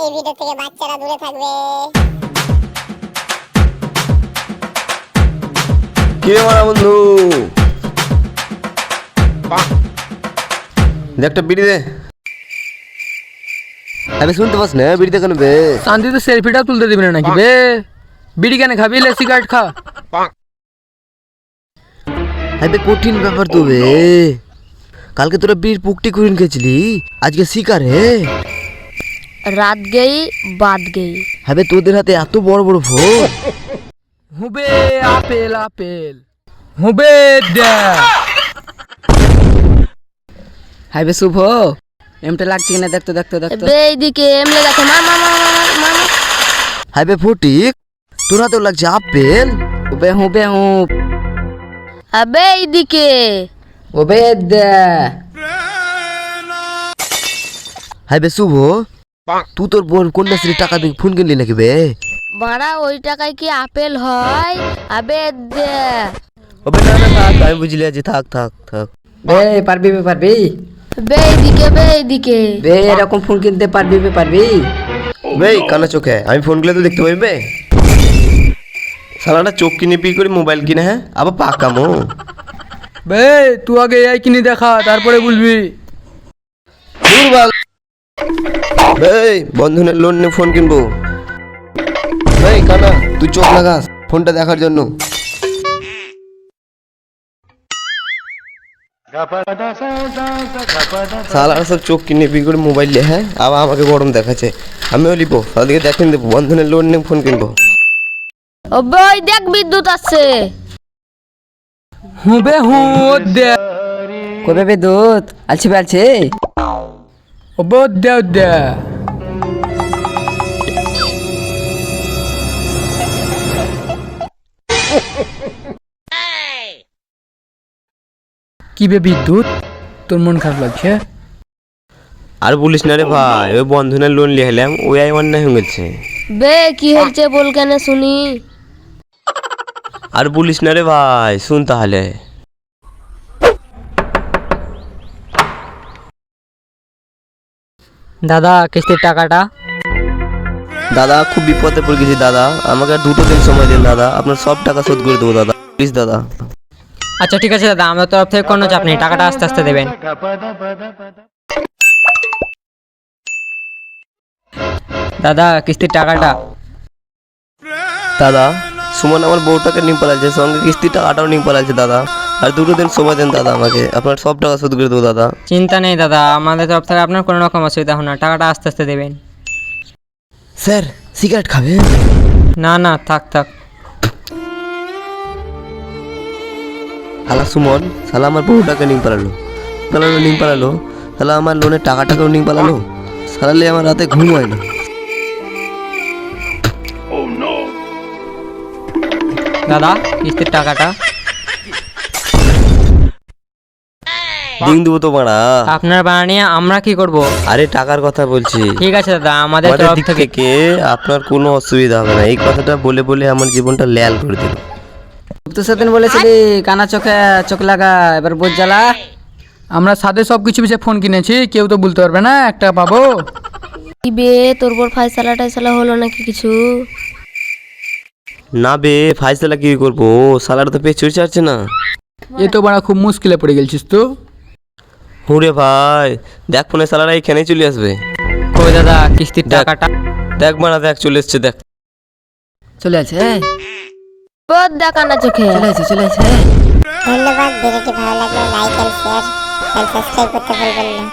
এই ভিডিও থেকে বাচ্চারা দূরে থাকবে। কি রে মারা বন্ধু, একটা বিড়ি দে। আমি শুনতে পাস না, বিড়ি দে কেন বে? শান্তিতে সেলফিটা তুলতে দিবি না নাকি বে? বিড়ি কেন খাবি? লে সিগারেট খা। আরে কঠিন ব্যাপার তো বে। কালকে তোরা বিড়ির পুকটি কুড়িন খেয়েছিলি, আজকে শিকার হে। রাত গই বাদ গই। হ্যাঁ তোদের হাতে এত বড় বড় ফোন। হুবে আপেল আপেল হুবে দে। হাই বে শুভ, এমটা লাগছে কিনা দেখতো দেখতো দেখতো। বে এইদিকে এমলে দেখো মা মা মা মা মা। হাই বে ফটিক, তোর হাতেও লাগছে আপেল। হুবে হুবে হুব। আবে এইদিকে। ওবে দে। হাই বে শুভ, তুই তোর বোন কন্যাশ্রী টাকা দিয়ে ফোন কিনলি নাকি বে? বাড়া ওই টাকায় কি আপেল হয়? আবে দে। ওবে না না থাক, আমি বুঝলি আছি, থাক থাক থাক। বে পারবি বে পারবি? বে এইদিকে বে এইদিকে। বে এরকম ফোন কিনতে পারবি বে পারবি? বে কানা চোখে আমি ফোন কিনলে তো দেখতে পাবি বে। সালাটা চোখ কিনে পি করে মোবাইল কিনে, হ্যাঁ আবার পাকামো। বে তুই আগে এই কিনে দেখা, তারপরে বলবি। বে বন্ধনের লোন নিয়ে ফোন কিনবো। বে কানা তুই চোখ লাগাস ফোনটা দেখার জন্য। সালারা সব চোখ কিনে পি করে মোবাইল নিয়ে, হ্যাঁ আবার আমাকে গরম দেখাচ্ছে। আমিও লিবো, তাদেরকে দেখেন দেবো বন্ধনের লোন নিয়ে ফোন কিনবো। ওবে ওই দেখ বিদ্যুৎ আছে। হুবে হু দে। কবে বে দুধ আলছে বে আলছে। ওবে দে দে। কি বে বিদ্যুৎ, তোর মন খারাপ লাগছে? আর বলিস না রে ভাই, ওই বন্ধনের লোন নিয়ে এলাম, ওই অন্যায় হয়ে গেছে। বে কি হয়েছে বল কেন শুনি। আর বলিস না রে ভাই, শুন তাহলে। দাদা কিস্তির টাকাটা। দাদা খুব বিপদে পড়ে গেছি দাদা, আমাকে আর 2 দিন সময় দিন দাদা, আপনার সব টাকা শোধ করে দেবো দাদা, প্লিজ দাদা। আচ্ছা ঠিক আছে দাদা, আমাদের তরফ থেকে কোনো চাপ নেই, টাকাটা আস্তে আস্তে দেবেন। দাদা কিস্তির টাকাটা। দাদা সুমন আমার বউটাকে নিয়ে পালাচ্ছে, সঙ্গে কিস্তির টাকাটাও নিয়ে পালাচ্ছে দাদা, আর 2 দিন সময় দেন দাদা আমাকে, আপনার সব টাকা শোধ করে দেবো দাদা। চিন্তা নেই দাদা, আমাদের তরফ থেকে আপনার কোনো রকম অসুবিধা হবে না, টাকাটা আস্তে আস্তে দেবেন। স্যার সিগারেট খাবে? না না থাক থাক। শালা সুমন, শালা আমার বউটাকে নিয়ে পালালো, শালা আমার লোনের টাকাটাকেও নিয়ে পালালো, শালালে আমার রাতে ঘুম হয় না। দাদা কিস্তির টাকাটা। দিন দেবো তো মারা। আপনার বানিয়ে আমরা কি করব? আরে টাকার কথা বলছি। ঠিক আছে দাদা, আমাদের আমাদের তরফ দিক থেকে। থেকে আপনার কোনো অসুবিধা হবে না, এই কথাটা বলে বলে আমার জীবনটা ল্যাল করে দিল। তো সেদিন বলেছিলি কানা চোখে চোখ লাগা, এবার বোঝ জ্বালা। আমরা সাথে সব কিছু বিষয়ে ফোন কিনেছি, কেউ তো বলতে পারবে না একটা পাবো। কি বে তোর বড় ফায়সালা টাইসালা হলো নাকি কিছু? না বে ফাইসলা কি করবো, সালাটা তো পেছুর চাচ্ছে না। এ তো বড় খুব মুশকিলে পড়ে গেছিস তো। হুরে ভাই দেখ, ফোনে সালারা এখানেই চলে আসবে। কই দাদা কিস্তির টাকাটা। দেখ মারা দেখ চলে এসছে, দেখ চলে আছে বোধ দেখা না চোখে। চলে আছে চলে আছে। ধন্যবাদ। ভিডিওটি ভালো লাগলে like and share and subscribe করতে ভুলবেন না।